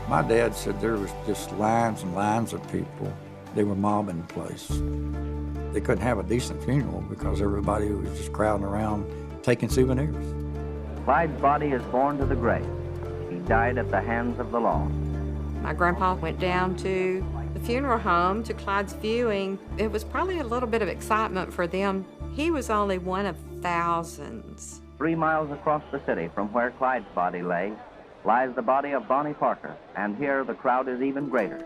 My dad said there was just lines and lines of people. They were mobbing the place. They couldn't have a decent funeral because everybody was just crowding around taking souvenirs. Clyde's body is borne to the grave. He died at the hands of the law. My grandpa went down to the funeral home to Clyde's viewing. It was probably a little bit of excitement for them. He was only one of thousands. 3 miles across the city from where Clyde's body lay, lies the body of Bonnie Parker, and here the crowd is even greater.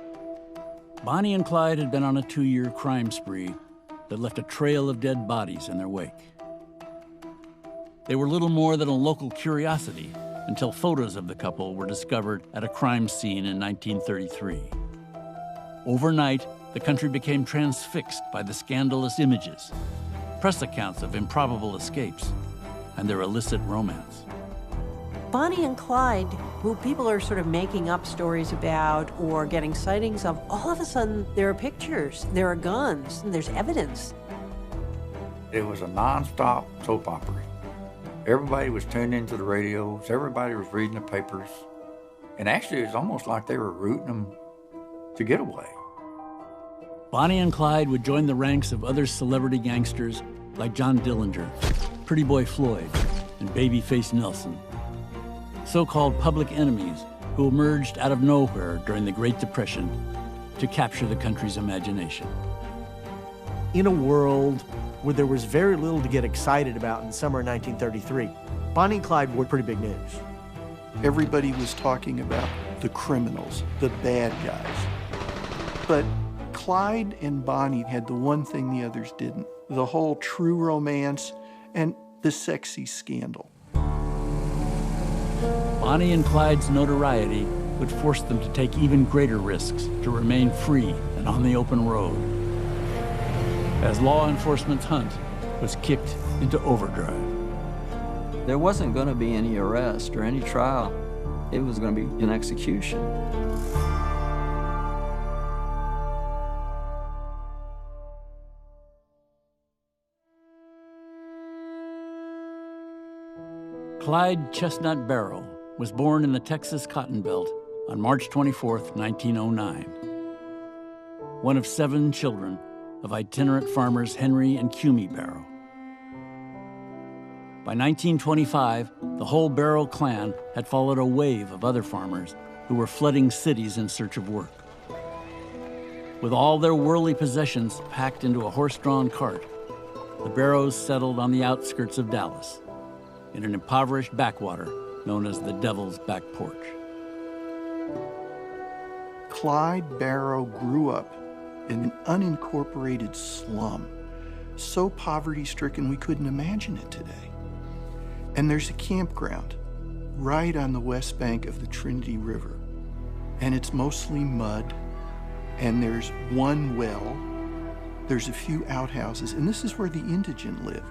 Bonnie and Clyde had been on a 2-year crime spree that left a trail of dead bodies in their wake. They were little more than a local curiosity until photos of the couple were discovered at a crime scene in 1933. Overnight, the country became transfixed by the scandalous images, press accounts of improbable escapes, and their illicit romance. Bonnie and Clyde, who people are sort of making up stories about or getting sightings of, all of a sudden there are pictures, there are guns, and there's evidence. It was a nonstop soap opera. Everybody was tuned into the radios, everybody was reading the papers, and actually it was almost like they were rooting them to get away. Bonnie and Clyde would join the ranks of other celebrity gangsters like John Dillinger, Pretty Boy Floyd, and Babyface Nelson. So-called public enemies who emerged out of nowhere during the Great Depression to capture the country's imagination. In a world where there was very little to get excited about in the summer of 1933, Bonnie and Clyde were pretty big news. Everybody was talking about the criminals, the bad guys. But Clyde and Bonnie had the one thing the others didn't, the whole true romance and the sexy scandal. Bonnie and Clyde's notoriety would force them to take even greater risks to remain free and on the open road, as law enforcement's hunt was kicked into overdrive. There wasn't going to be any arrest or any trial. It was going to be an execution. Clyde Chestnut Barrow was born in the Texas Cotton Belt on March 24, 1909. One of 7 children of itinerant farmers Henry and Cumie Barrow. By 1925, the whole Barrow clan had followed a wave of other farmers who were flooding cities in search of work. With all their worldly possessions packed into a horse-drawn cart, the Barrows settled on the outskirts of Dallas, in an impoverished backwater known as the Devil's Back Porch. Clyde Barrow grew up in an unincorporated slum, so poverty-stricken we couldn't imagine it today. And there's a campground right on the west bank of the Trinity River, and it's mostly mud, and there's one well, there's a few outhouses, and this is where the indigent lived.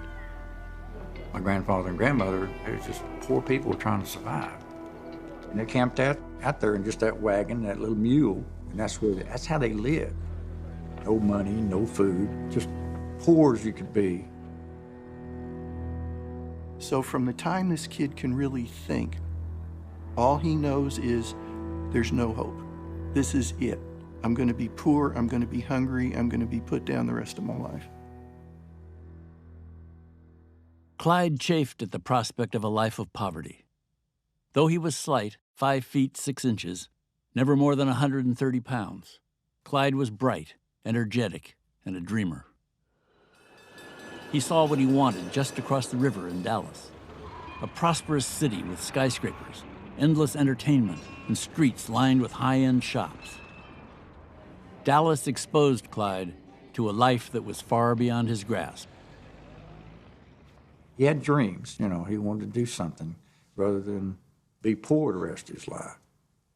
My grandfather and grandmother, they were just poor people trying to survive. And they camped out there in just that wagon, that little mule, and that's how they lived. No money, no food, just poor as you could be. So from the time this kid can really think, all he knows is there's no hope. This is it. I'm going to be poor, I'm going to be hungry, I'm going to be put down the rest of my life. Clyde chafed at the prospect of a life of poverty. Though he was slight, 5 feet 6 inches, never more than 130 pounds, Clyde was bright, energetic, and a dreamer. He saw what he wanted just across the river in Dallas, a prosperous city with skyscrapers, endless entertainment, and streets lined with high-end shops. Dallas exposed Clyde to a life that was far beyond his grasp. He had dreams, he wanted to do something rather than be poor the rest of his life.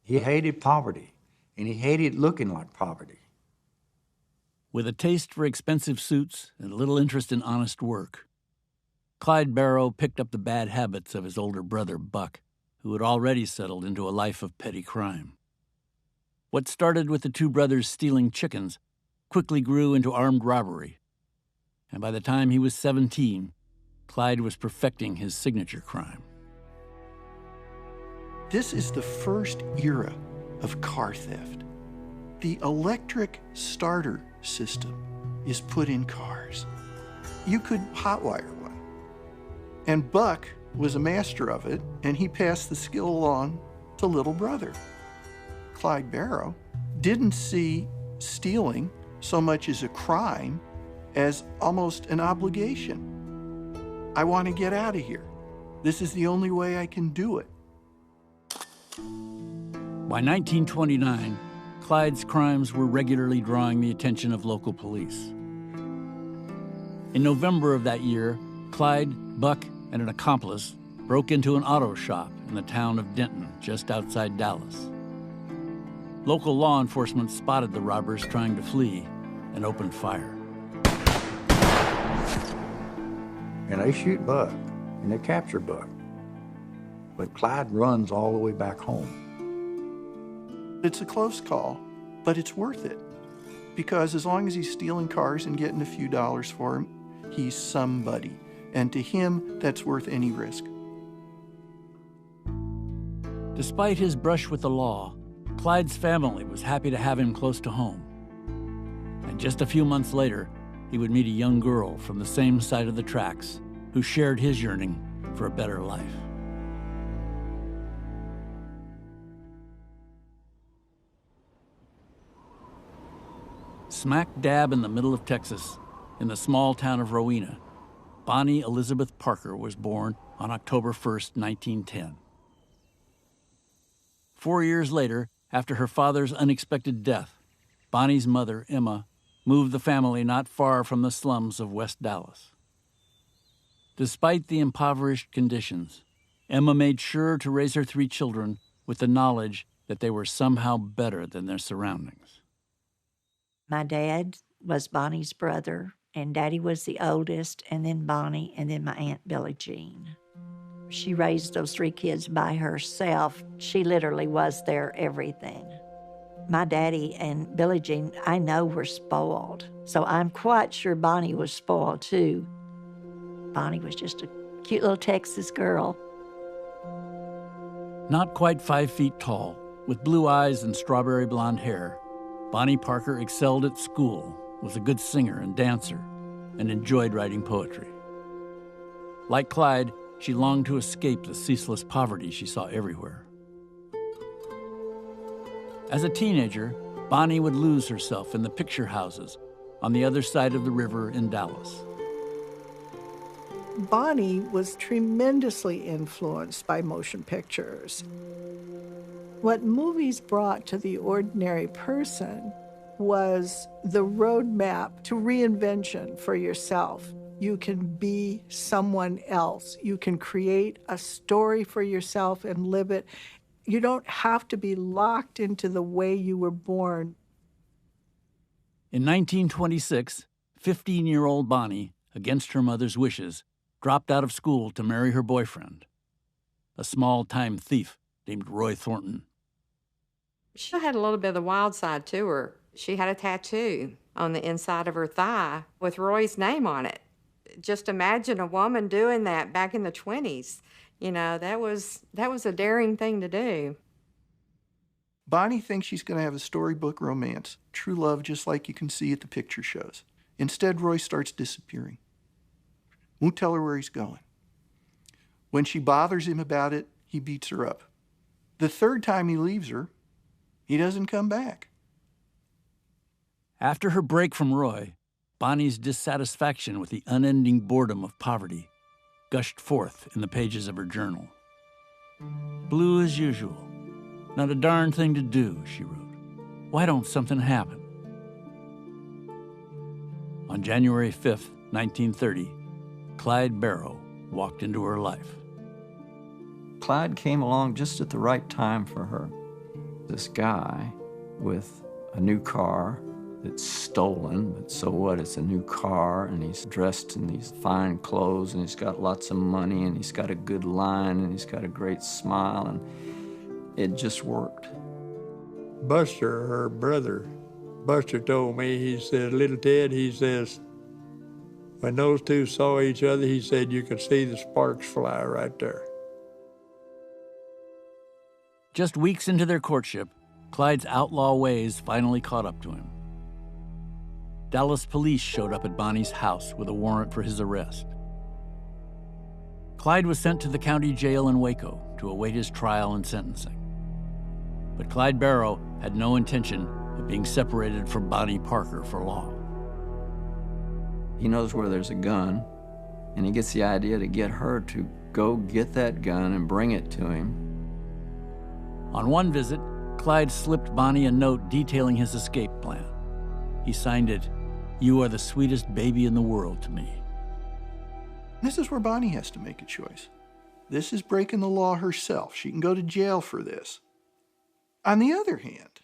He hated poverty, and he hated looking like poverty. With a taste for expensive suits and little interest in honest work, Clyde Barrow picked up the bad habits of his older brother, Buck, who had already settled into a life of petty crime. What started with the 2 brothers stealing chickens quickly grew into armed robbery, and by the time he was 17, Clyde was perfecting his signature crime. This is the first era of car theft. The electric starter system is put in cars. You could hotwire one. And Buck was a master of it, and he passed the skill along to little brother. Clyde Barrow didn't see stealing so much as a crime as almost an obligation. I want to get out of here. This is the only way I can do it. By 1929, Clyde's crimes were regularly drawing the attention of local police. In November of that year, Clyde, Buck, and an accomplice broke into an auto shop in the town of Denton, just outside Dallas. Local law enforcement spotted the robbers trying to flee and opened fire. And they shoot Buck, and they capture Buck. But Clyde runs all the way back home. It's a close call, but it's worth it. Because as long as he's stealing cars and getting a few dollars for them, he's somebody. And to him, that's worth any risk. Despite his brush with the law, Clyde's family was happy to have him close to home. And just a few months later, he would meet a young girl from the same side of the tracks who shared his yearning for a better life. Smack dab in the middle of Texas, in the small town of Rowena, Bonnie Elizabeth Parker was born on October 1st, 1910. 4 years later, after her father's unexpected death, Bonnie's mother, Emma, moved the family not far from the slums of West Dallas. Despite the impoverished conditions, Emma made sure to raise her 3 children with the knowledge that they were somehow better than their surroundings. My dad was Bonnie's brother, and Daddy was the oldest, and then Bonnie, and then my Aunt Billie Jean. She raised those 3 kids by herself. She literally was their everything. My daddy and Billie Jean, I know, were spoiled. So I'm quite sure Bonnie was spoiled too. Bonnie was just a cute little Texas girl. Not quite 5 feet tall, with blue eyes and strawberry blonde hair, Bonnie Parker excelled at school, was a good singer and dancer, and enjoyed writing poetry. Like Clyde, she longed to escape the ceaseless poverty she saw everywhere. As a teenager, Bonnie would lose herself in the picture houses on the other side of the river in Dallas. Bonnie was tremendously influenced by motion pictures. What movies brought to the ordinary person was the roadmap to reinvention for yourself. You can be someone else. You can create a story for yourself and live it. You don't have to be locked into the way you were born. In 1926, 15-year-old Bonnie, against her mother's wishes, dropped out of school to marry her boyfriend, a small-time thief named Roy Thornton. She had a little bit of the wild side to her. She had a tattoo on the inside of her thigh with Roy's name on it. Just imagine a woman doing that back in the 20s. You know, that was a daring thing to do. Bonnie thinks she's going to have a storybook romance, true love just like you can see at the picture shows. Instead, Roy starts disappearing. Won't tell her where he's going. When she bothers him about it, he beats her up. The 3rd time he leaves her, he doesn't come back. After her break from Roy, Bonnie's dissatisfaction with the unending boredom of poverty gushed forth in the pages of her journal. Blue as usual. Not a darn thing to do, she wrote. Why don't something happen? On January 5th, 1930, Clyde Barrow walked into her life. Clyde came along just at the right time for her. This guy with a new car that's stolen, but so what? It's a new car, and he's dressed in these fine clothes, and he's got lots of money, and he's got a good line, and he's got a great smile, and it just worked. Buster, her brother, Buster told me, he said, little Ted, he says, when those two saw each other, he said, you could see the sparks fly right there. Just weeks into their courtship, Clyde's outlaw ways finally caught up to him. Dallas police showed up at Bonnie's house with a warrant for his arrest. Clyde was sent to the county jail in Waco to await his trial and sentencing. But Clyde Barrow had no intention of being separated from Bonnie Parker for long. He knows where there's a gun, and he gets the idea to get her to go get that gun and bring it to him. On one visit, Clyde slipped Bonnie a note detailing his escape plan. He signed it, "You are the sweetest baby in the world to me." This is where Bonnie has to make a choice. This is breaking the law herself. She can go to jail for this. On the other hand,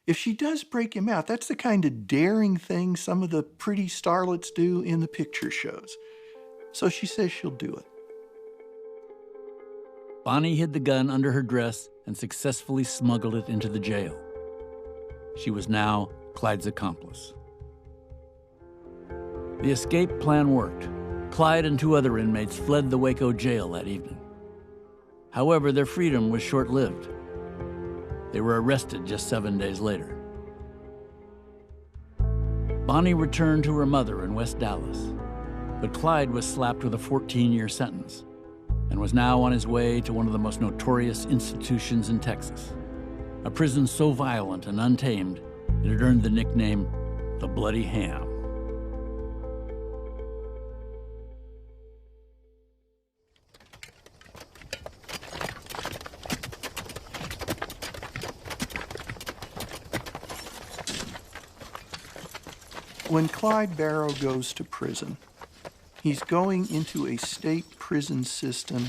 if she does break him out, that's the kind of daring thing some of the pretty starlets do in the picture shows. So she says she'll do it. Bonnie hid the gun under her dress and successfully smuggled it into the jail. She was now Clyde's accomplice. The escape plan worked. Clyde and 2 other inmates fled the Waco jail that evening. However, their freedom was short-lived. They were arrested just 7 days later. Bonnie returned to her mother in West Dallas, but Clyde was slapped with a 14-year sentence and was now on his way to one of the most notorious institutions in Texas, a prison so violent and untamed it had earned the nickname the Bloody Ham. When Clyde Barrow goes to prison, he's going into a state prison system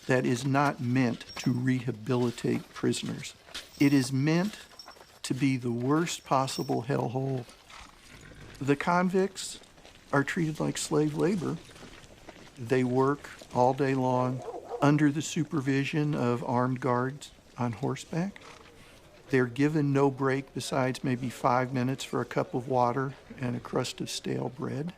that is not meant to rehabilitate prisoners. It is meant to be the worst possible hellhole. The convicts are treated like slave labor. They work all day long under the supervision of armed guards on horseback. They're given no break besides maybe 5 minutes for a cup of water and a crust of stale bread.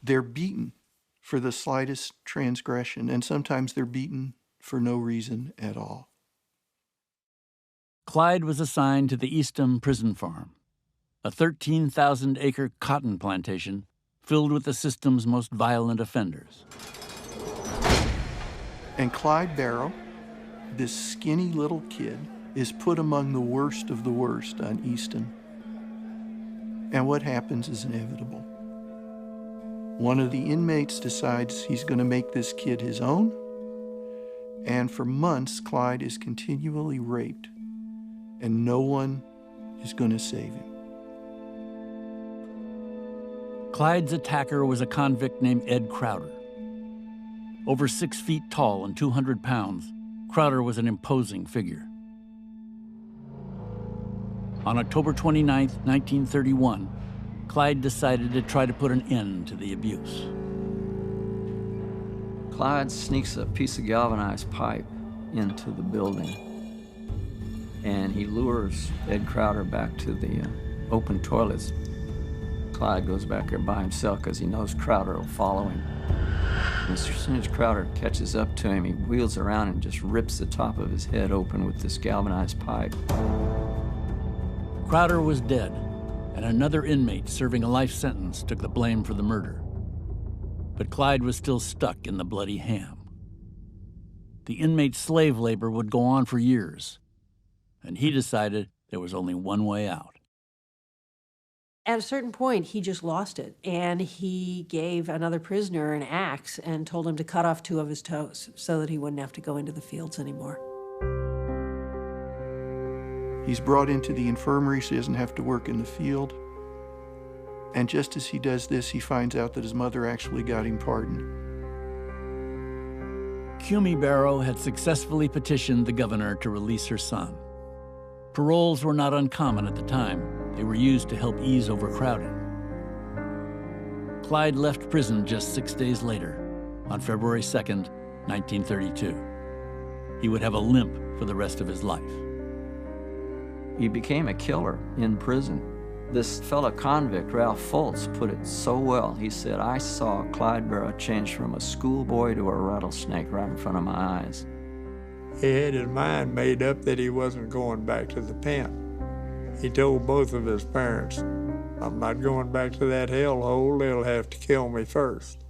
They're beaten for the slightest transgression, and sometimes they're beaten for no reason at all. Clyde was assigned to the Eastham Prison Farm, a 13,000-acre cotton plantation filled with the system's most violent offenders. And Clyde Barrow, this skinny little kid, is put among the worst of the worst on Easton. And what happens is inevitable. One of the inmates decides he's going to make this kid his own, and for months, Clyde is continually raped, and no one is going to save him. Clyde's attacker was a convict named Ed Crowder. Over 6 feet tall and 200 pounds, Crowder was an imposing figure. On October 29, 1931, Clyde decided to try to put an end to the abuse. Clyde sneaks a piece of galvanized pipe into the building, and he lures Ed Crowder back to the open toilets. Clyde goes back there by himself because he knows Crowder will follow him. As soon as Crowder catches up to him, he wheels around and just rips the top of his head open with this galvanized pipe. Crowder was dead, and another inmate serving a life sentence took the blame for the murder. But Clyde was still stuck in the Bloody Ham. The inmate's slave labor would go on for years, and he decided there was only one way out. At a certain point, he just lost it, and he gave another prisoner an axe and told him to cut off 2 of his toes so that he wouldn't have to go into the fields anymore. He's brought into the infirmary so he doesn't have to work in the field. And just as he does this, he finds out that his mother actually got him pardoned. Cumie Barrow had successfully petitioned the governor to release her son. Paroles were not uncommon at the time. They were used to help ease overcrowding. Clyde left prison just 6 days later, on February 2nd, 1932. He would have a limp for the rest of his life. He became a killer in prison. This fellow convict, Ralph Foltz, put it so well. He said, "I saw Clyde Barrow change from a schoolboy to a rattlesnake right in front of my eyes." He had his mind made up that he wasn't going back to the pen. He told both of his parents, I'm not going back to that hellhole, they'll have to kill me first.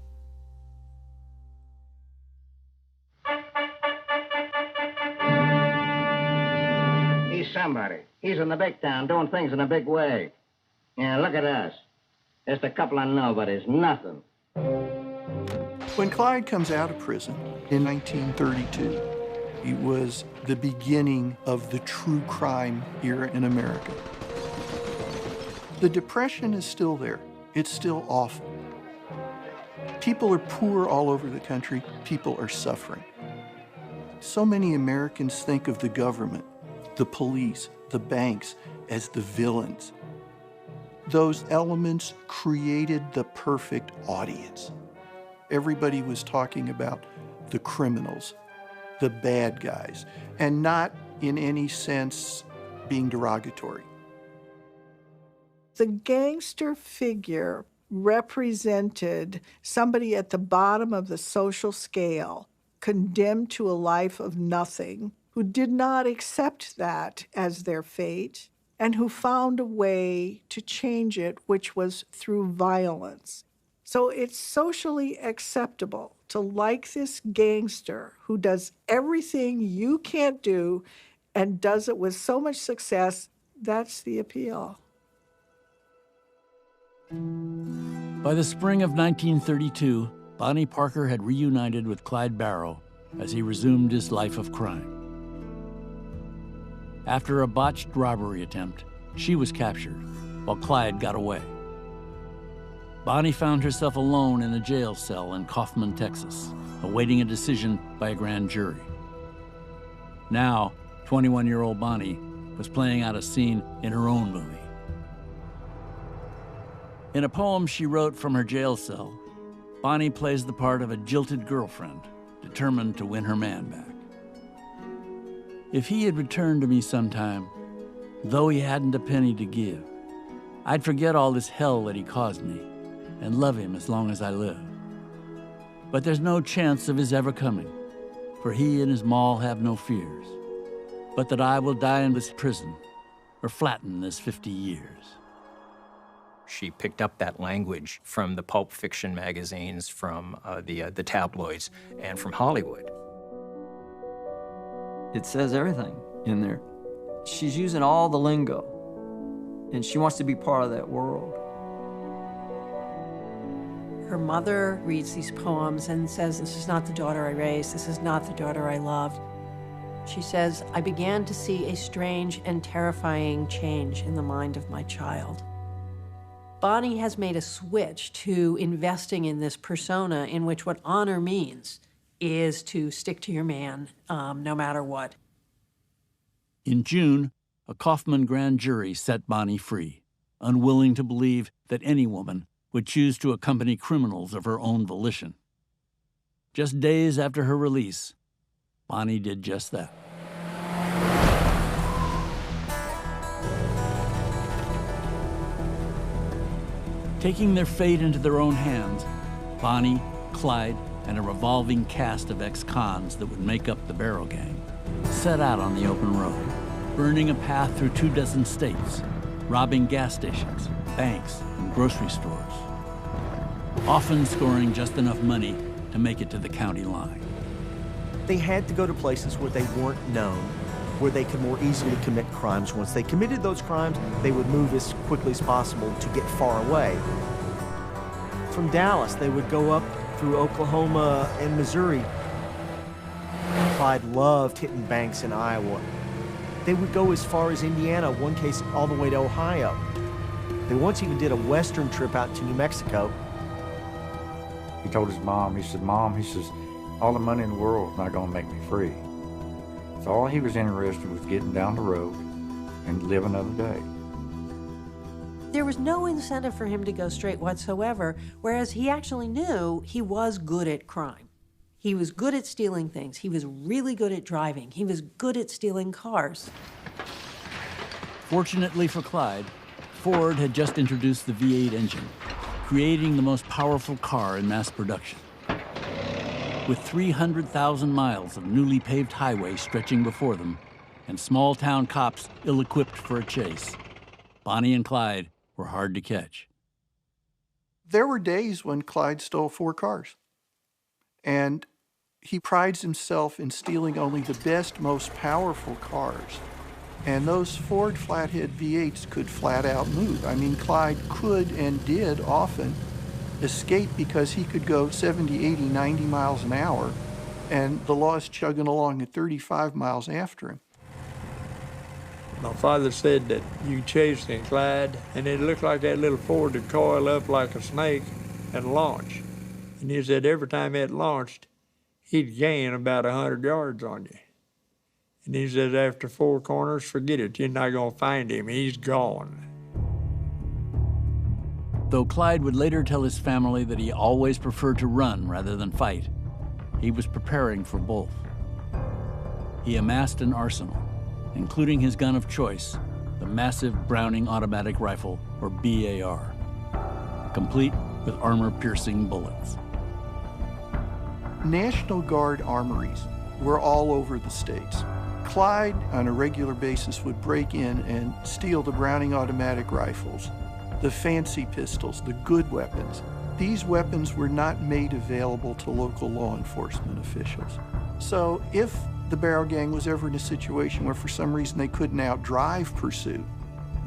He's somebody. He's in the big town doing things in a big way. Yeah, look at us. Just a couple of nobodies, nothing. When Clyde comes out of prison in 1932, it was the beginning of the true crime era in America. The Depression is still there. It's still awful. People are poor all over the country. People are suffering. So many Americans think of the government, the police, the banks as the villains. Those elements created the perfect audience. Everybody was talking about the criminals, the bad guys, and not in any sense being derogatory. The gangster figure represented somebody at the bottom of the social scale, condemned to a life of nothing, who did not accept that as their fate, and who found a way to change it, which was through violence. So it's socially acceptable to like this gangster who does everything you can't do and does it with so much success. That's the appeal. By the spring of 1932, Bonnie Parker had reunited with Clyde Barrow as he resumed his life of crime. After a botched robbery attempt, she was captured, while Clyde got away. Bonnie found herself alone in a jail cell in Kaufman, Texas, awaiting a decision by a grand jury. Now, 21-year-old Bonnie was playing out a scene in her own movie. In a poem she wrote from her jail cell, Bonnie plays the part of a jilted girlfriend, determined to win her man back. If he had returned to me sometime, though he hadn't a penny to give, I'd forget all this hell that he caused me and love him as long as I live. But there's no chance of his ever coming, for he and his maul have no fears, but that I will die in this prison or flatten this 50 years. She picked up that language from the pulp fiction magazines, from the tabloids, and from Hollywood. It says everything in there. She's using all the lingo, and she wants to be part of that world. Her mother reads these poems and says, this is not the daughter I raised, this is not the daughter I loved. She says, I began to see a strange and terrifying change in the mind of my child. Bonnie has made a switch to investing in this persona in which what honor means is to stick to your man no matter what. In June, a Kaufman grand jury set Bonnie free, unwilling to believe that any woman would choose to accompany criminals of her own volition. Just days after her release, Bonnie did just that. Taking their fate into their own hands, Bonnie, Clyde, and a revolving cast of ex-cons that would make up the Barrow Gang set out on the open road, burning a path through 24 states, robbing gas stations, banks, and grocery stores, often scoring just enough money to make it to the county line. They had to go to places where they weren't known, where they could more easily commit crimes. Once they committed those crimes, they would move as quickly as possible to get far away. From Dallas, they would go up through Oklahoma and Missouri. Clyde loved hitting banks in Iowa. They would go as far as Indiana, one case all the way to Ohio. They once even did a western trip out to New Mexico. He told his mom, he said, Mom, he says, all the money in the world is not going to make me free. So all he was interested in was getting down the road and live another day. There was no incentive for him to go straight whatsoever, whereas he actually knew he was good at crime. He was good at stealing things. He was really good at driving. He was good at stealing cars. Fortunately for Clyde, Ford had just introduced the V8 engine, creating the most powerful car in mass production. With 300,000 miles of newly paved highway stretching before them, and small-town cops ill-equipped for a chase, Bonnie and Clyde were hard to catch. There were days when Clyde stole 4 cars. And he prides himself in stealing only the best, most powerful cars. And those Ford flathead V8s could flat out move. I mean, Clyde could and did often escape because he could go 70, 80, 90 miles an hour, and the law is chugging along at 35 miles after him. My father said that you chased him, Clyde, and it looked like that little Ford would coil up like a snake and launch. And he said every time it launched, he'd gain about 100 yards on you. And he said after 4 corners, forget it, you're not gonna find him, he's gone. Though Clyde would later tell his family that he always preferred to run rather than fight, he was preparing for both. He amassed an arsenal, including his gun of choice, the massive Browning automatic rifle, or BAR, complete with armor-piercing bullets. National Guard armories were all over the states. Clyde, on a regular basis, would break in and steal the Browning automatic rifles, the fancy pistols, the good weapons. These weapons were not made available to local law enforcement officials. So if the Barrow Gang was ever in a situation where for some reason they couldn't outdrive pursuit,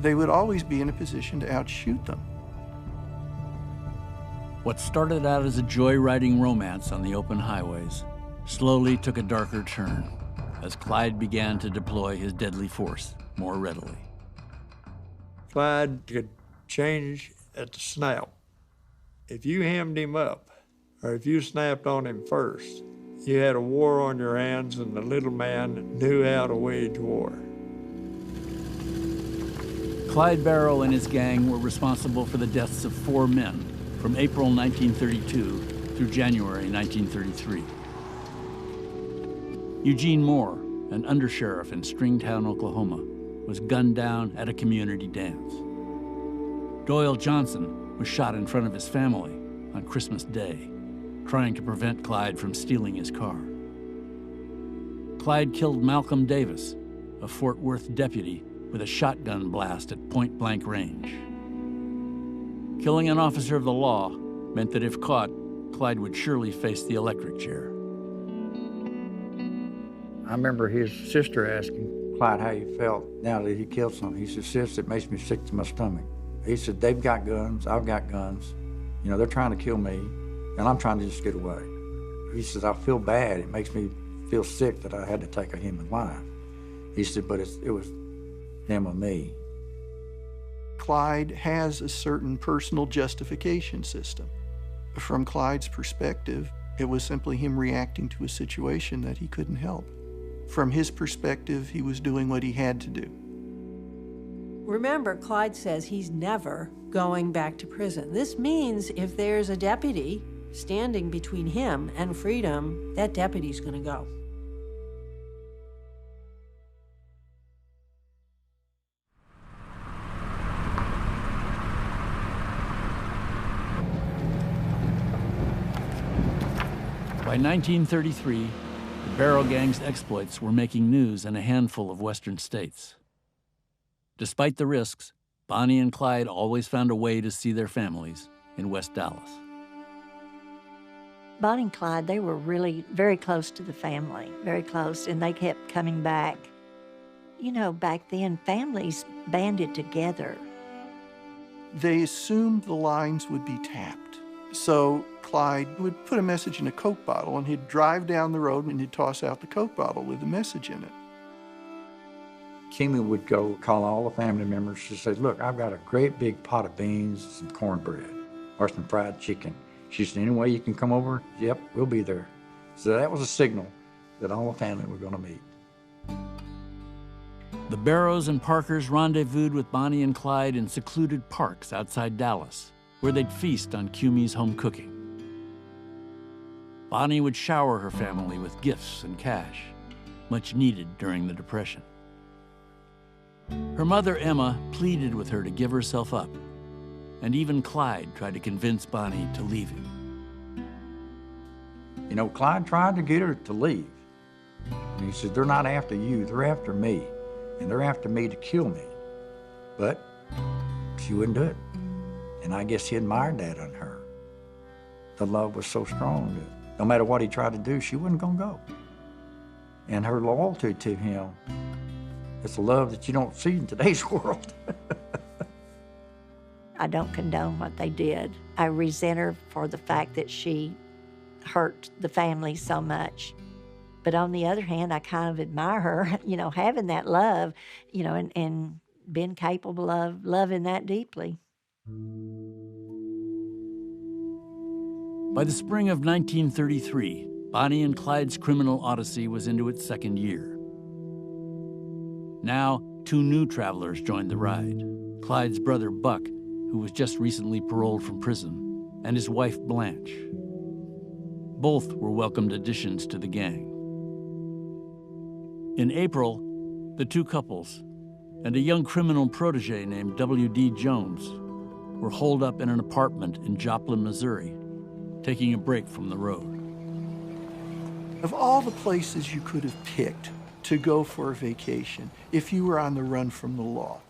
they would always be in a position to outshoot them. What started out as a joyriding romance on the open highways slowly took a darker turn as Clyde began to deploy his deadly force more readily. Clyde could change at the snap. If you hemmed him up, or if you snapped on him first, you had a war on your hands, and the little man knew how to wage war. Clyde Barrow and his gang were responsible for the deaths of 4 men from April 1932 through January 1933. Eugene Moore, an undersheriff in Stringtown, Oklahoma, was gunned down at a community dance. Doyle Johnson was shot in front of his family on Christmas Day, trying to prevent Clyde from stealing his car. Clyde killed Malcolm Davis, a Fort Worth deputy, with a shotgun blast at point-blank range. Killing an officer of the law meant that if caught, Clyde would surely face the electric chair. I remember his sister asking Clyde how he felt now that he killed someone. He said, "Sis, it makes me sick to my stomach." He said, "They've got guns, I've got guns. You know, they're trying to kill me, and I'm trying to just get away." He says, "I feel bad. It makes me feel sick that I had to take a human life." He said, "But it was them or me." Clyde has a certain personal justification system. From Clyde's perspective, it was simply him reacting to a situation that he couldn't help. From his perspective, he was doing what he had to do. Remember, Clyde says he's never going back to prison. This means if there's a deputy standing between him and freedom, that deputy's going to go. By 1933, the Barrow Gang's exploits were making news in a handful of western states. Despite the risks, Bonnie and Clyde always found a way to see their families in West Dallas. Bonnie and Clyde, they were really very close to the family, very close, and they kept coming back. You know, back then, families banded together. They assumed the lines would be tapped. So Clyde would put a message in a Coke bottle, and he'd drive down the road and he'd toss out the Coke bottle with the message in it. Kimi would go call all the family members. She said, "Look, I've got a great big pot of beans, some cornbread, or some fried chicken." She said, "Any way you can come over?" "Yep, we'll be there." So that was a signal that all the family were going to meet. The Barrows and Parkers rendezvoused with Bonnie and Clyde in secluded parks outside Dallas, where they'd feast on Kumi's home cooking. Bonnie would shower her family with gifts and cash, much needed during the Depression. Her mother, Emma, pleaded with her to give herself up, and even Clyde tried to convince Bonnie to leave him. You know, Clyde tried to get her to leave. And he said, they're not after you, they're after me. And they're after me to kill me. But she wouldn't do it. And I guess he admired that in her. The love was so strong that no matter what he tried to do, she wasn't gonna go. And her loyalty to him, it's a love that you don't see in today's world. I don't condone what they did. I resent her for the fact that she hurt the family so much. But on the other hand, I kind of admire her, you know, having that love, you know, and being capable of loving that deeply. By the spring of 1933, Bonnie and Clyde's criminal odyssey was into its second year. Now, 2 new travelers joined the ride. Clyde's brother, Buck, who was just recently paroled from prison, and his wife, Blanche. Both were welcomed additions to the gang. In April, the 2 couples and a young criminal protege named W.D. Jones were holed up in an apartment in Joplin, Missouri, taking a break from the road. Of all the places you could have picked to go for a vacation if you were on the run from the law,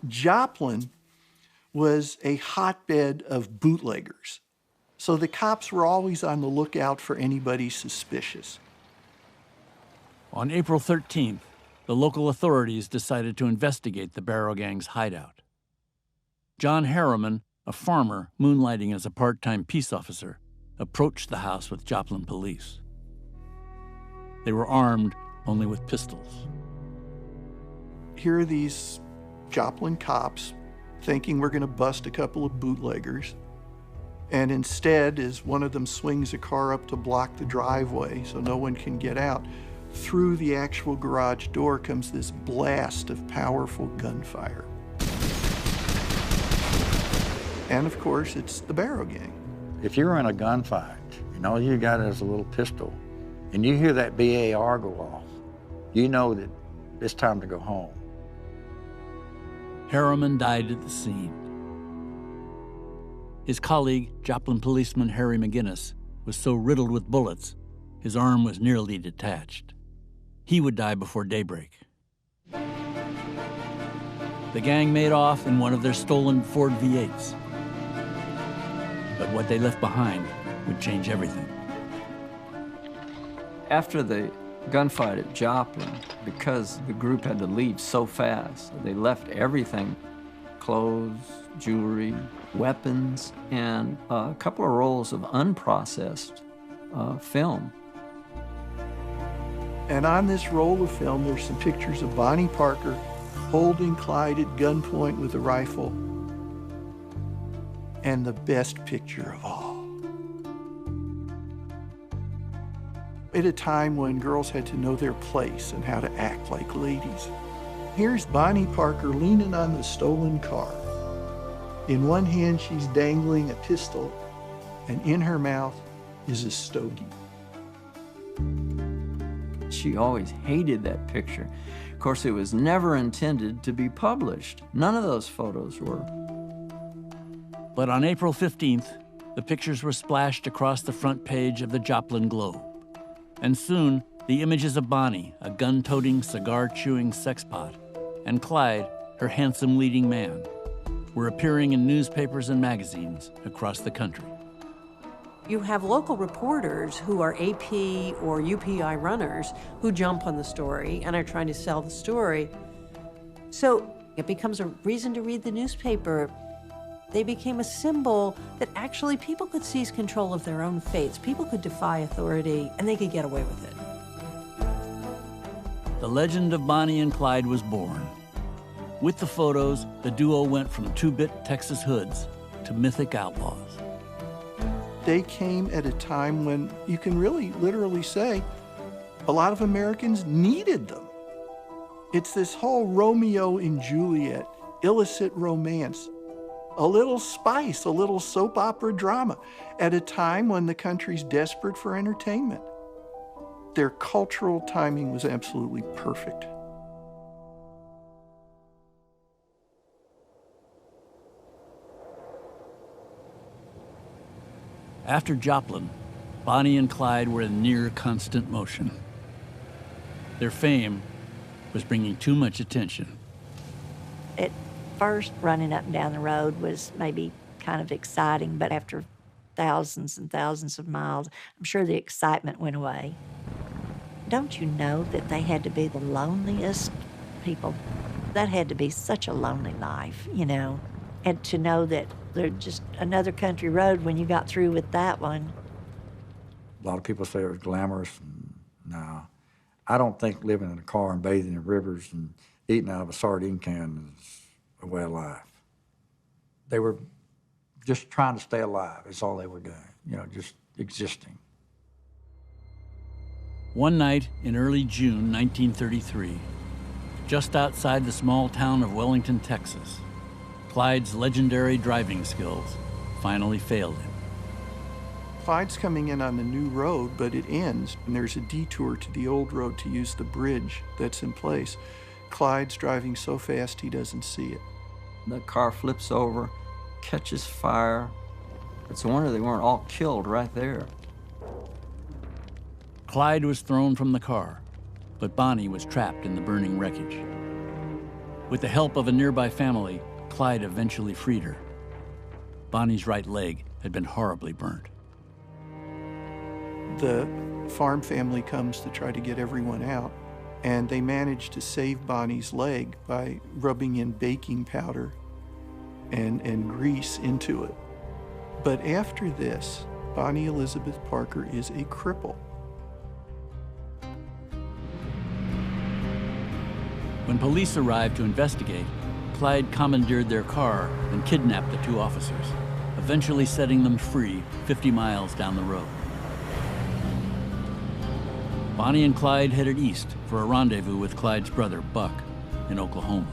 Joplin was a hotbed of bootleggers. So the cops were always on the lookout for anybody suspicious. On April 13th, the local authorities decided to investigate the Barrow Gang's hideout. John Harriman, a farmer moonlighting as a part-time peace officer, approached the house with Joplin police. They were armed only with pistols. Here are these Joplin cops thinking we're gonna bust a couple of bootleggers. And instead, as one of them swings a car up to block the driveway so no one can get out, through the actual garage door comes this blast of powerful gunfire. And of course, it's the Barrow Gang. If you're in a gunfight and all you got is a little pistol and you hear that BAR go off, you know that it's time to go home. Harriman died at the scene. His colleague, Joplin policeman Harry McGinnis, was so riddled with bullets, his arm was nearly detached. He would die before daybreak. The gang made off in one of their stolen Ford V8s. But what they left behind would change everything. After the gunfight at Joplin, because the group had to leave so fast, they left everything, clothes, jewelry, weapons, and a couple of rolls of unprocessed film. And on this roll of film, there's some pictures of Bonnie Parker holding Clyde at gunpoint with a rifle. And the best picture of all. At a time when girls had to know their place and how to act like ladies. Here's Bonnie Parker leaning on the stolen car. In one hand, she's dangling a pistol, and in her mouth is a stogie. She always hated that picture. Of course, it was never intended to be published. None of those photos were. But on April 15th, the pictures were splashed across the front page of the Joplin Globe. And soon, the images of Bonnie, a gun-toting, cigar-chewing sexpot, and Clyde, her handsome leading man, were appearing in newspapers and magazines across the country. You have local reporters who are AP or UPI runners who jump on the story and are trying to sell the story. So it becomes a reason to read the newspaper. They became a symbol that actually people could seize control of their own fates. People could defy authority, and they could get away with it. The legend of Bonnie and Clyde was born. With the photos, the duo went from two-bit Texas hoods to mythic outlaws. They came at a time when you can really literally say a lot of Americans needed them. It's this whole Romeo and Juliet, illicit romance, a little spice, a little soap opera drama at a time when the country's desperate for entertainment. Their cultural timing was absolutely perfect. After Joplin, Bonnie and Clyde were in near constant motion. Their fame was bringing too much attention. At first, running up and down the road was maybe kind of exciting, but after thousands and thousands of miles, I'm sure the excitement went away. Don't you know that they had to be the loneliest people? That had to be such a lonely life, you know, and to know that they're just another country road when you got through with that one. A lot of people say it was glamorous. No, I don't think living in a car and bathing in rivers and eating out of a sardine can is a way of life. They were just trying to stay alive. That's all they were doing, you know, just existing. One night in early June 1933, just outside the small town of Wellington, Texas, Clyde's legendary driving skills finally failed him. Clyde's coming in on the new road, but it ends, and there's a detour to the old road to use the bridge that's in place. Clyde's driving so fast he doesn't see it. The car flips over, catches fire. It's a wonder they weren't all killed right there. Clyde was thrown from the car, but Bonnie was trapped in the burning wreckage. With the help of a nearby family, Clyde eventually freed her. Bonnie's right leg had been horribly burnt. The farm family comes to try to get everyone out, and they manage to save Bonnie's leg by rubbing in baking powder and grease into it. But after this, Bonnie Elizabeth Parker is a cripple. When police arrived to investigate, Clyde commandeered their car and kidnapped the two officers, eventually setting them free 50 miles down the road. Bonnie and Clyde headed east for a rendezvous with Clyde's brother, Buck, in Oklahoma.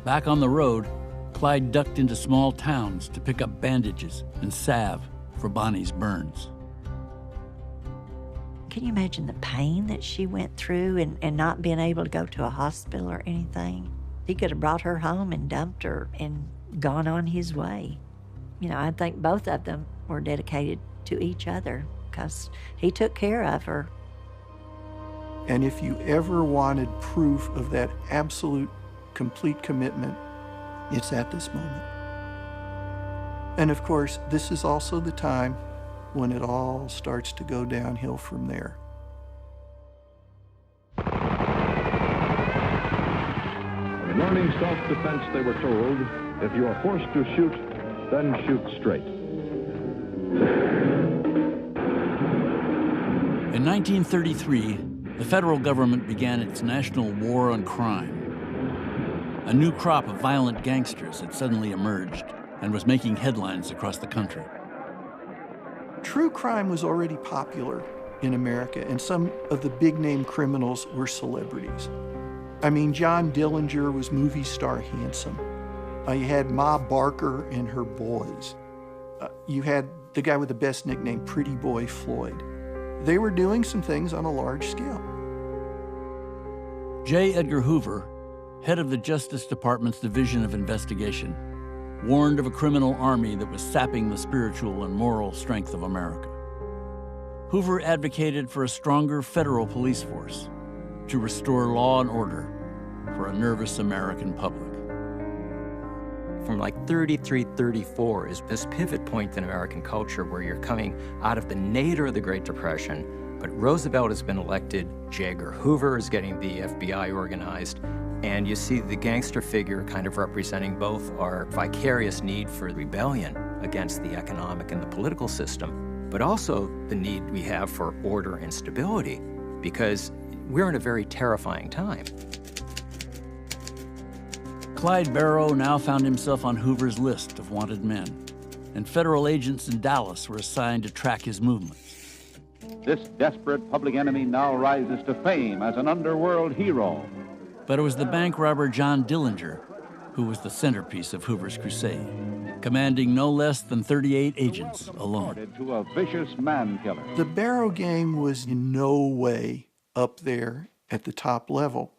Back on the road, Clyde ducked into small towns to pick up bandages and salve for Bonnie's burns. Can you imagine the pain that she went through and not being able to go to a hospital or anything? He could have brought her home and dumped her and gone on his way. You know, I think both of them were dedicated to each other because he took care of her. And if you ever wanted proof of that absolute, complete commitment, it's at this moment. And of course, this is also the time when it all starts to go downhill from there. In learning self-defense, they were told, if you are forced to shoot, then shoot straight. In 1933, the federal government began its national war on crime. A new crop of violent gangsters had suddenly emerged and was making headlines across the country. True crime was already popular in America, and some of the big-name criminals were celebrities. I mean, John Dillinger was movie star handsome. You had Ma Barker and her boys. You had the guy with the best nickname, Pretty Boy Floyd. They were doing some things on a large scale. J. Edgar Hoover, head of the Justice Department's Division of Investigation, warned of a criminal army that was sapping the spiritual and moral strength of America. Hoover advocated for a stronger federal police force to restore law and order for a nervous American public. From like 33, 34 is this pivot point in American culture where you're coming out of the nadir of the Great Depression, but Roosevelt has been elected, J. Edgar Hoover is getting the FBI organized, and you see the gangster figure kind of representing both our vicarious need for rebellion against the economic and the political system, but also the need we have for order and stability, because we're in a very terrifying time. Clyde Barrow now found himself on Hoover's list of wanted men, and federal agents in Dallas were assigned to track his movements. This desperate public enemy now rises to fame as an underworld hero. But it was the bank robber John Dillinger who was the centerpiece of Hoover's crusade, commanding no less than 38 agents alone. To a vicious man killer. The Barrow gang was in no way up there at the top level.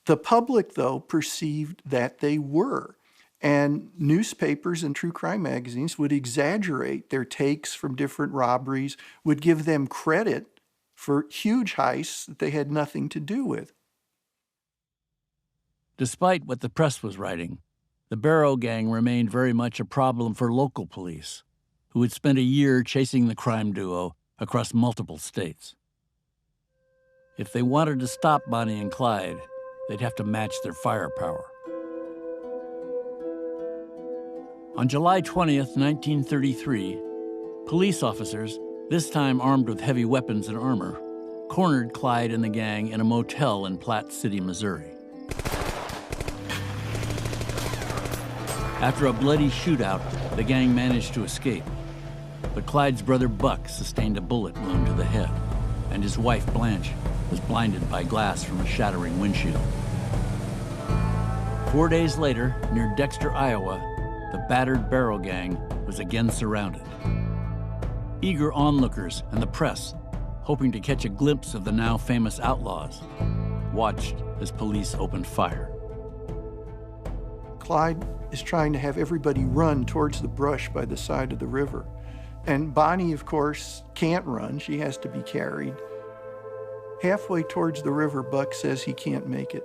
The public, though, perceived that they were. And newspapers and true crime magazines would exaggerate their takes from different robberies, would give them credit for huge heists that they had nothing to do with. Despite what the press was writing, the Barrow Gang remained very much a problem for local police, who had spent a year chasing the crime duo across multiple states. If they wanted to stop Bonnie and Clyde, they'd have to match their firepower. On July 20th, 1933, police officers, this time armed with heavy weapons and armor, cornered Clyde and the gang in a motel in Platte City, Missouri. After a bloody shootout, the gang managed to escape, but Clyde's brother Buck sustained a bullet wound to the head, and his wife Blanche was blinded by glass from a shattering windshield. 4 days later, near Dexter, Iowa, the battered Barrow Gang was again surrounded. Eager onlookers and the press, hoping to catch a glimpse of the now famous outlaws, watched as police opened fire. Clyde is trying to have everybody run towards the brush by the side of the river. And Bonnie, of course, can't run. She has to be carried. Halfway towards the river, Buck says he can't make it.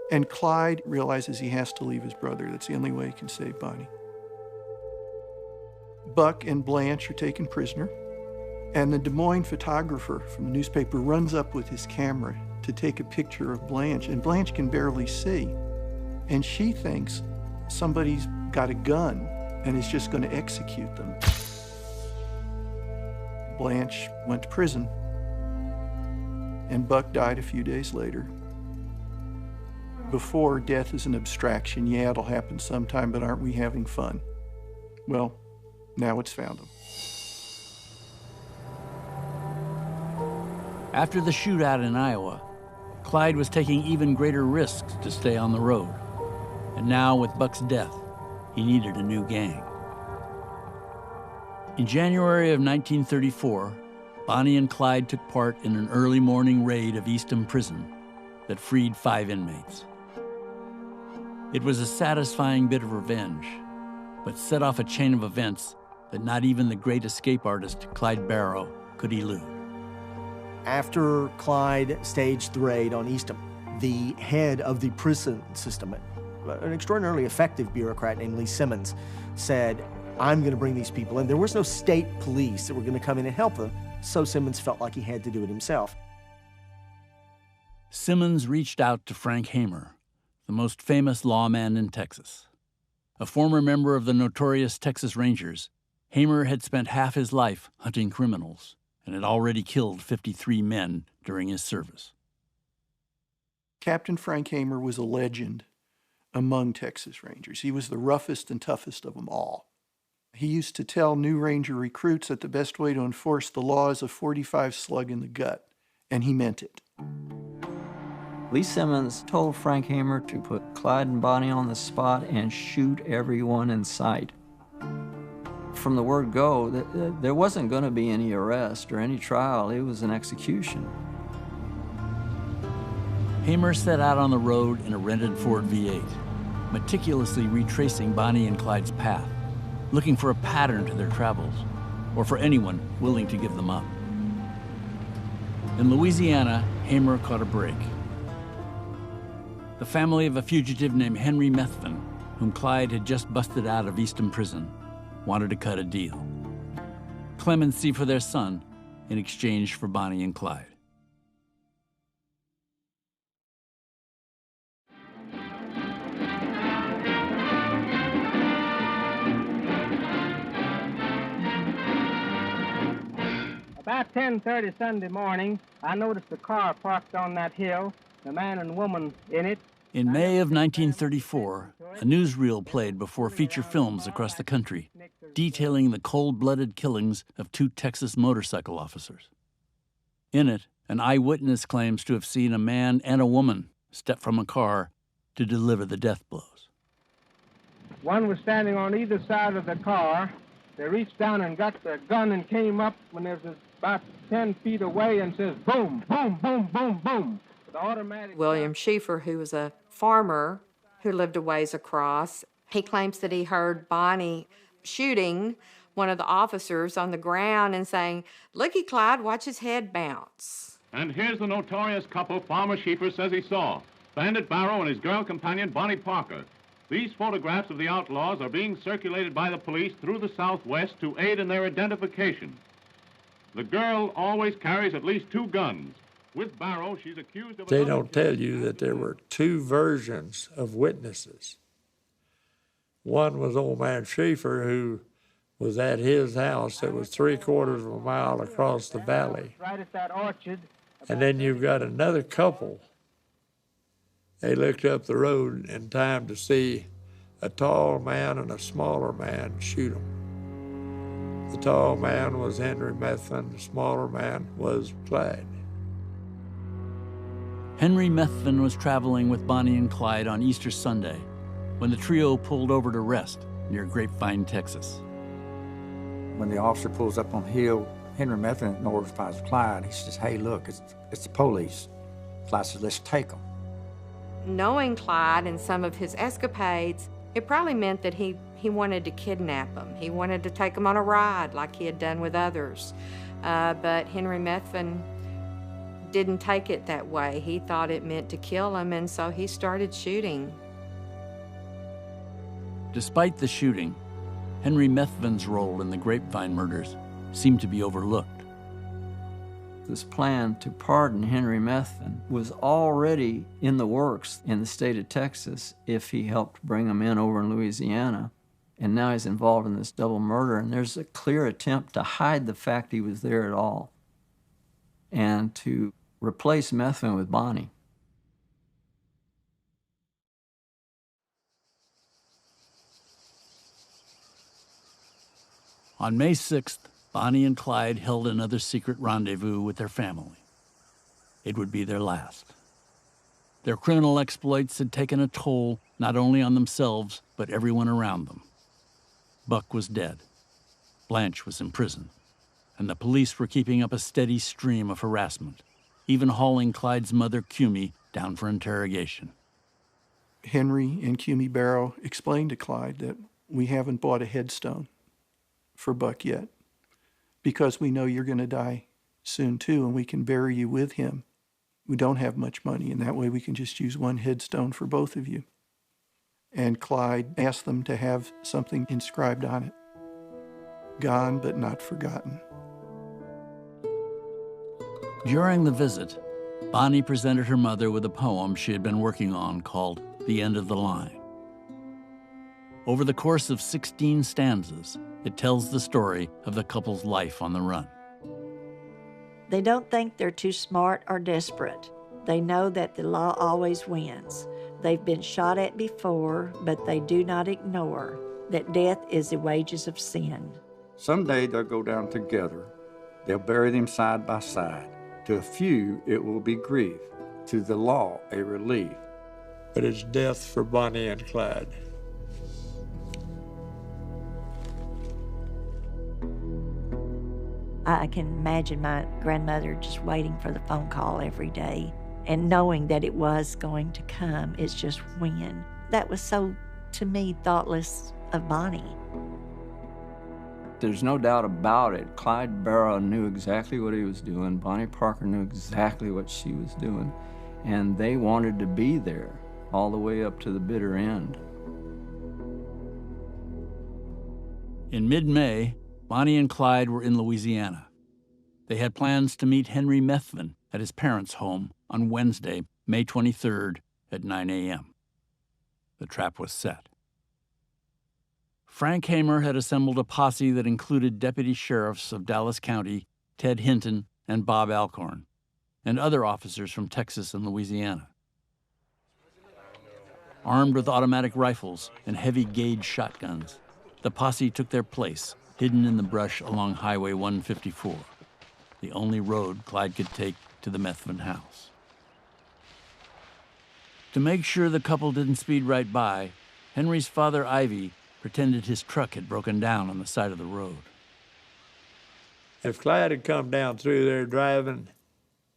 And Clyde realizes he has to leave his brother. That's the only way he can save Bonnie. Buck and Blanche are taken prisoner, and the Des Moines photographer from the newspaper runs up with his camera to take a picture of Blanche, and Blanche can barely see. And she thinks somebody's got a gun and is just going to execute them. Blanche went to prison, and Buck died a few days later. Before, death is an abstraction. Yeah, it'll happen sometime, but aren't we having fun? Well, now it's found him. After the shootout in Iowa, Clyde was taking even greater risks to stay on the road. And now, with Buck's death, he needed a new gang. In January of 1934, Bonnie and Clyde took part in an early morning raid of Eastham Prison that freed 5 inmates. It was a satisfying bit of revenge, but set off a chain of events that not even the great escape artist Clyde Barrow could elude. After Clyde staged the raid on Eastham, the head of the prison system, an extraordinarily effective bureaucrat named Lee Simmons, said, I'm going to bring these people in. There was no state police that were going to come in and help them, so Simmons felt like he had to do it himself. Simmons reached out to Frank Hamer, the most famous lawman in Texas. A former member of the notorious Texas Rangers, Hamer had spent half his life hunting criminals and had already killed 53 men during his service. Captain Frank Hamer was a legend among Texas Rangers. He was the roughest and toughest of them all. He used to tell new Ranger recruits that the best way to enforce the law is a .45 slug in the gut, and he meant it. Lee Simmons told Frank Hamer to put Clyde and Bonnie on the spot and shoot everyone in sight. From the word go, there wasn't going to be any arrest or any trial. It was an execution. Hamer set out on the road in a rented Ford V8, meticulously retracing Bonnie and Clyde's path, looking for a pattern to their travels, or for anyone willing to give them up. In Louisiana, Hamer caught a break. The family of a fugitive named Henry Methvin, whom Clyde had just busted out of Eastham Prison, wanted to cut a deal. Clemency for their son in exchange for Bonnie and Clyde. About 10:30 Sunday morning, I noticed a car parked on that hill, a man and woman in it. In May of 1934, a newsreel played before feature films across the country, detailing the cold-blooded killings of 2 Texas motorcycle officers. In it, an eyewitness claims to have seen a man and a woman step from a car to deliver the death blows. One was standing on either side of the car. They reached down and got their gun and came up when they was about 10 feet away and says, boom, boom, boom, boom, boom. With automatic. William Schieffer, who was a farmer, who lived a ways across. He claims that he heard Bonnie shooting one of the officers on the ground and saying, "Looky, Clyde, watch his head bounce." And here's the notorious couple Farmer Schieffer says he saw, Bandit Barrow and his girl companion, Bonnie Parker. These photographs of the outlaws are being circulated by the police through the Southwest to aid in their identification. The girl always carries at least 2 guns. With Barrow, she's accused of... They don't tell you that there were 2 versions of witnesses. One was old man Schieffer, who was at his house that was 3/4 of a mile across the valley. Right at that orchard. And then you've got another couple. They looked up the road in time to see a tall man and a smaller man shoot them. The tall man was Henry Methvin, the smaller man was Clyde. Henry Methvin was traveling with Bonnie and Clyde on Easter Sunday when the trio pulled over to rest near Grapevine, Texas. When the officer pulls up on the hill, Henry Methvin notifies Clyde. He says, "Hey, look, it's the police." Clyde says, "Let's take them." Knowing Clyde and some of his escapades, it probably meant that he wanted to kidnap him. He wanted to take him on a ride like he had done with others. But Henry Methvin didn't take it that way. He thought it meant to kill him, and so he started shooting. Despite the shooting, Henry Methvin's role in the Grapevine murders seemed to be overlooked. This plan to pardon Henry Methvin was already in the works in the state of Texas if he helped bring him in over in Louisiana. And now he's involved in this double murder, and there's a clear attempt to hide the fact he was there at all and to replace Methvin with Bonnie. On May 6th, Bonnie and Clyde held another secret rendezvous with their family. It would be their last. Their criminal exploits had taken a toll not only on themselves, but everyone around them. Buck was dead. Blanche was in prison. And the police were keeping up a steady stream of harassment, even hauling Clyde's mother, Cumie, down for interrogation. Henry and Cumie Barrow explained to Clyde that we haven't bought a headstone for Buck yet, because we know you're going to die soon too, and we can bury you with him. We don't have much money, and that way we can just use one headstone for both of you. And Clyde asked them to have something inscribed on it. Gone but not forgotten. During the visit, Bonnie presented her mother with a poem she had been working on called The End of the Line. Over the course of 16 stanzas, it tells the story of the couple's life on the run. They don't think they're too smart or desperate. They know that the law always wins. They've been shot at before, but they do not ignore that death is the wages of sin. Someday they'll go down together. They'll bury them side by side. To a few, it will be grief. To the law, a relief. But it's death for Bonnie and Clyde. I can imagine my grandmother just waiting for the phone call every day and knowing that it was going to come. It's just when. That was so, to me, thoughtless of Bonnie. There's no doubt about it. Clyde Barrow knew exactly what he was doing. Bonnie Parker knew exactly what she was doing. And they wanted to be there all the way up to the bitter end. In mid-May, Bonnie and Clyde were in Louisiana. They had plans to meet Henry Methvin at his parents' home on Wednesday, May 23rd at 9 a.m. The trap was set. Frank Hamer had assembled a posse that included deputy sheriffs of Dallas County, Ted Hinton and Bob Alcorn, and other officers from Texas and Louisiana. Armed with automatic rifles and heavy-gauge shotguns, the posse took their place, hidden in the brush along Highway 154, the only road Clyde could take to the Methvin house. To make sure the couple didn't speed right by, Henry's father, Ivy, pretended his truck had broken down on the side of the road. If Clyde had come down through there driving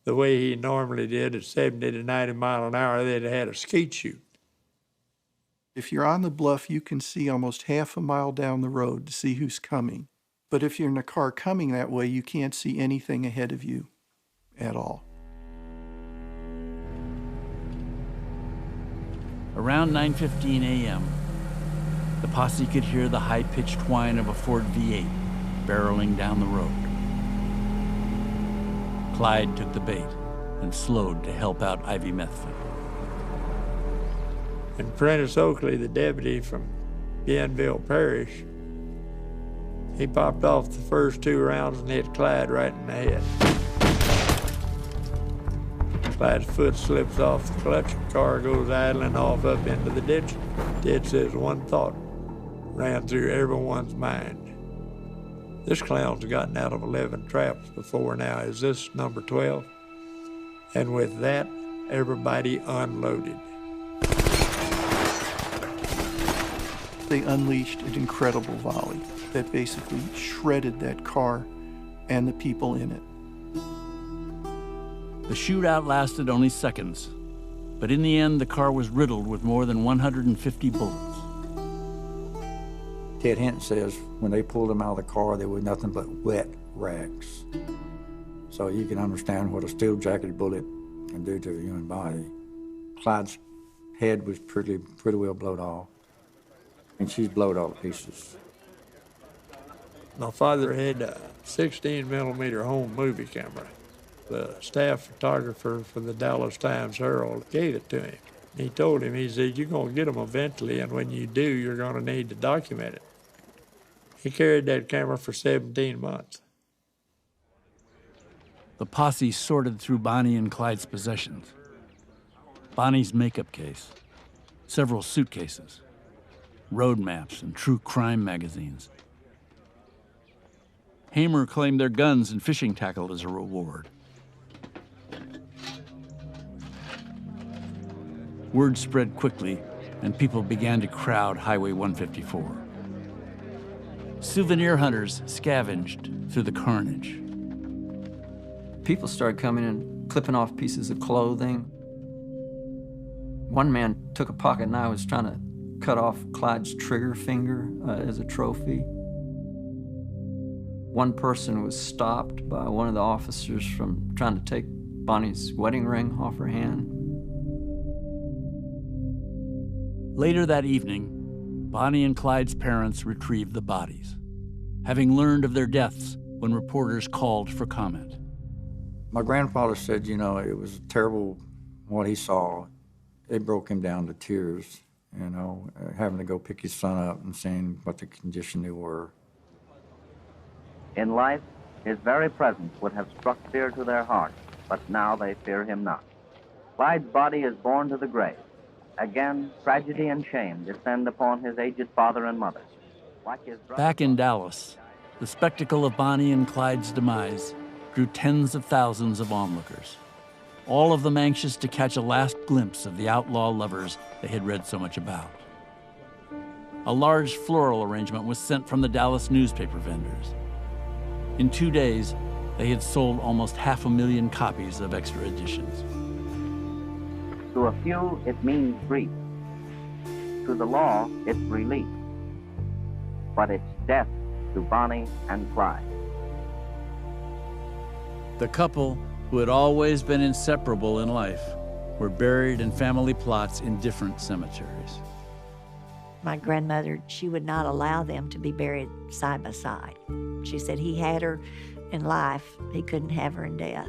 the way he normally did at 70 to 90 miles an hour, they'd have had a skeet shoot. If you're on the bluff, you can see almost half a mile down the road to see who's coming. But if you're in a car coming that way, you can't see anything ahead of you at all. Around 9:15 a.m., the posse could hear the high-pitched whine of a Ford V8 barreling down the road. Clyde took the bait and slowed to help out Ivy Methvin. And Prentice Oakley, the deputy from Bienville Parish, he popped off the first 2 rounds and hit Clyde right in the head. Clyde's foot slips off the clutch, the car goes idling off up into the ditch. Ted says one thought ran through everyone's mind. This clown's gotten out of 11 traps before now. Is this number 12? And with that, everybody unloaded. They unleashed an incredible volley that basically shredded that car and the people in it. The shootout lasted only seconds, but in the end, the car was riddled with more than 150 bullets. Ted Hinton says when they pulled him out of the car, there was nothing but wet rags. So you can understand what a steel-jacketed bullet can do to a human body. Clyde's head was pretty well blowed off, and she's blowed all to pieces. My father had a 16mm home movie camera. The staff photographer for the Dallas Times-Herald gave it to him. He told him, he said, you're going to get them eventually, and when you do, you're going to need to document it. He carried that camera for 17 months. The posse sorted through Bonnie and Clyde's possessions. Bonnie's makeup case, several suitcases, road maps, and true crime magazines. Hamer claimed their guns and fishing tackle as a reward. Word spread quickly, and people began to crowd Highway 154. Souvenir hunters scavenged through the carnage. People started coming in, clipping off pieces of clothing. One man took a pocket knife, was trying to cut off Clyde's trigger finger as a trophy. One person was stopped by one of the officers from trying to take Bonnie's wedding ring off her hand. Later that evening, Bonnie and Clyde's parents retrieved the bodies, having learned of their deaths when reporters called for comment. My grandfather said, you know, it was terrible what he saw. It broke him down to tears, you know, having to go pick his son up and seeing what the condition they were. In life, his very presence would have struck fear to their hearts, but now they fear him not. Clyde's body is borne to the grave. Again, tragedy and shame descend upon his aged father and mother. Like his brother, Back in Dallas, the spectacle of Bonnie and Clyde's demise drew tens of thousands of onlookers, all of them anxious to catch a last glimpse of the outlaw lovers they had read so much about. A large floral arrangement was sent from the Dallas newspaper vendors. In 2 days, they had sold almost 500,000 copies of extra editions. to a few, it means grief. To the law, it's relief. But it's death to Bonnie and Clyde. The couple, who had always been inseparable in life, were buried in family plots in different cemeteries. My grandmother, she would not allow them to be buried side by side. She said he had her in life, he couldn't have her in death.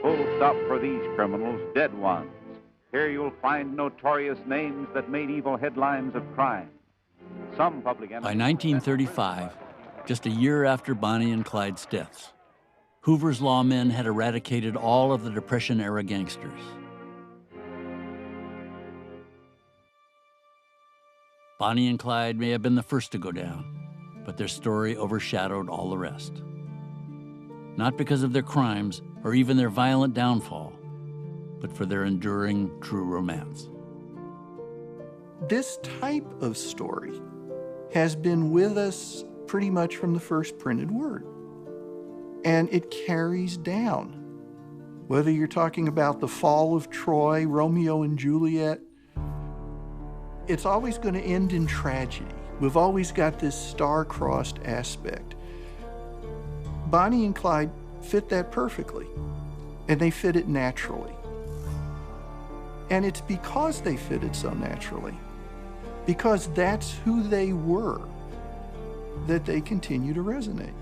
Full stop for these criminals, dead ones. Here you'll find notorious names that made evil headlines of crime. Some public enemies. By 1935, just a year after Bonnie and Clyde's deaths, Hoover's lawmen had eradicated all of the Depression-era gangsters. Bonnie and Clyde may have been the first to go down, but their story overshadowed all the rest. Not because of their crimes or even their violent downfall, but for their enduring true romance. This type of story has been with us pretty much from the first printed word. And it carries down. Whether you're talking about the fall of Troy, Romeo and Juliet, it's always going to end in tragedy. We've always got this star-crossed aspect. Bonnie and Clyde fit that perfectly, and they fit it naturally. And it's because they fit it so naturally, because that's who they were, that they continue to resonate.